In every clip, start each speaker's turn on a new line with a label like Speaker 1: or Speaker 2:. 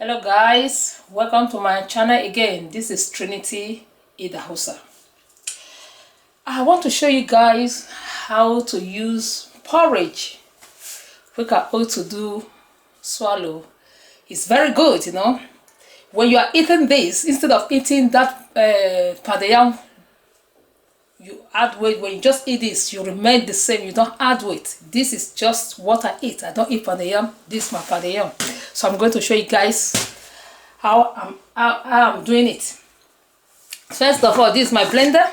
Speaker 1: Hello guys, welcome to my channel again. This is Trinity Idahosa. I want to show you guys how to use porridge which are all to do swallow. It's very good, you know. When you are eating this, instead of eating that pounded yam, you add weight. When you just eat this, you remain the same. You don't add weight. This is just what I eat. I don't eat pounded yam. This is my pounded yam. So I'm going to show you guys how I'm doing it. First of all, this is my blender.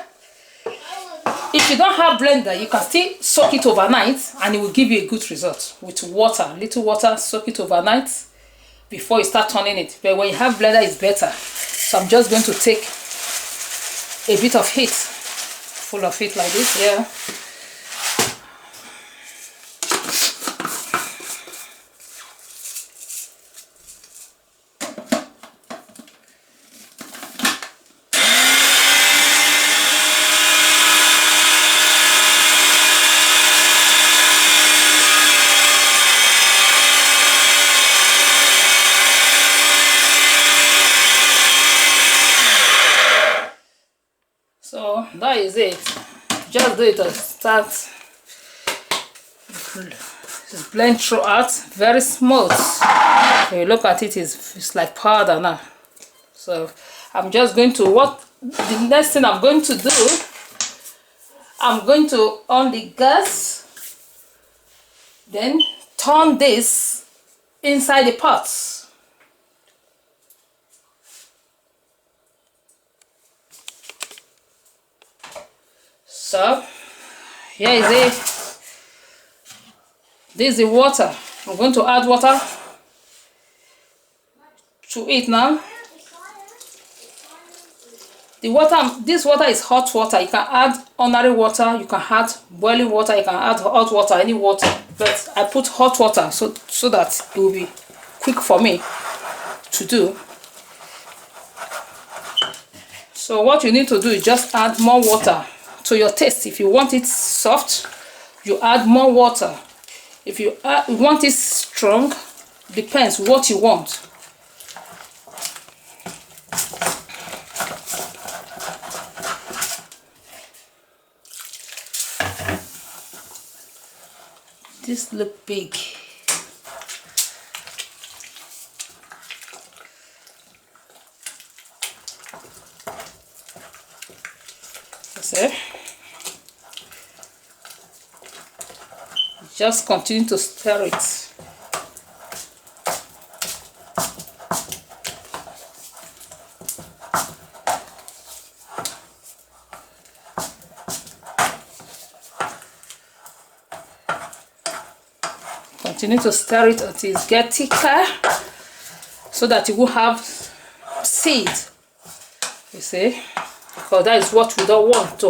Speaker 1: If you don't have blender, you can still soak it overnight and it will give you a good result. With water, little water, soak it overnight before you start turning it. But when you have blender, it's better. So I'm just going to take a bit of heat, full of heat like this. Yeah. So that is it. Just do it and start. Just blend throughout, very smooth. When you look at it, it's like powder now. So I'm just going to, the next thing I'm going to do, I'm going to on the gas, then turn this inside the pot. So here is it. This is the water. I'm going to add water to it now. The water, this water is hot water. You can add ordinary water, you can add boiling water, you can add hot water, any water. But I put hot water so that it will be quick for me to do. So what you need to do is just add more water to your taste. If you want it soft, you add more water. If you want it strong, depends what you want. This look big. That's it. Just continue to stir it. Continue to stir it until it gets thicker, so that it will have seed. You see, because that is what we don't want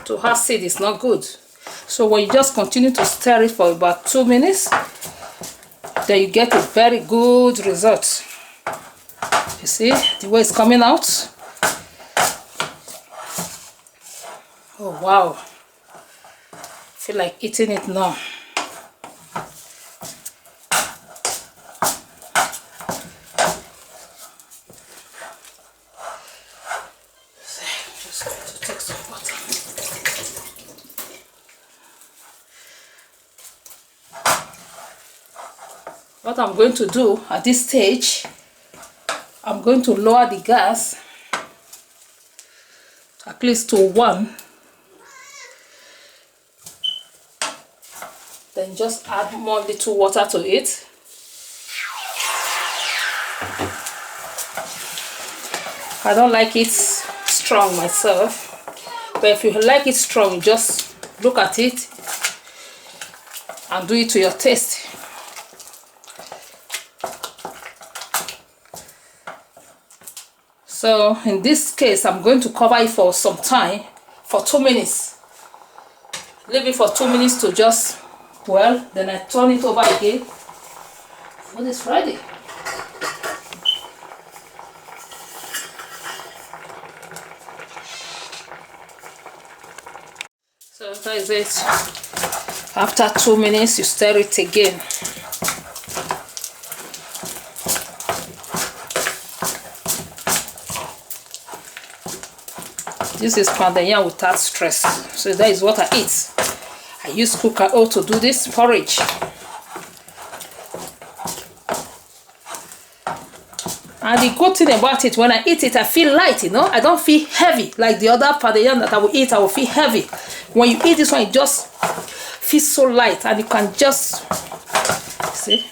Speaker 1: to have seed. It's not good. So when you just continue to stir it for about 2 minutes, then you get a very good result. You see the way it's coming out. Oh wow, I feel like eating it now. Just going to take some water. What I'm going to do at this stage, I'm going to lower the gas at least to 1. Then just add more little water to it. I don't like it strong myself, but if you like it strong, just look at it and do it to your taste. So in this case, I'm going to cover it for some time, for 2 minutes. Leave it for 2 minutes to just boil. Then I turn it over again. Food is ready. So that is it. After 2 minutes, you stir it again. This is pounded yam without stress. So that is what I eat. I use cooker oat to do this porridge. And the good thing about it, when I eat it, I feel light, you know. I don't feel heavy like the other pounded yam that I will eat. I will feel heavy. When you eat this one, it just feels so light, and you can just see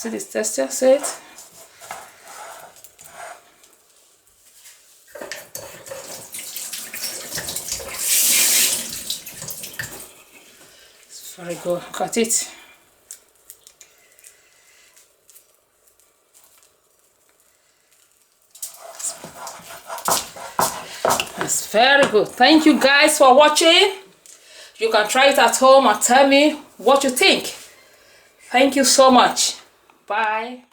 Speaker 1: this texture. See it? It's very good. Look at it. It's very good. Thank you guys for watching. You can try it at home and tell me what you think. Thank you so much. Bye.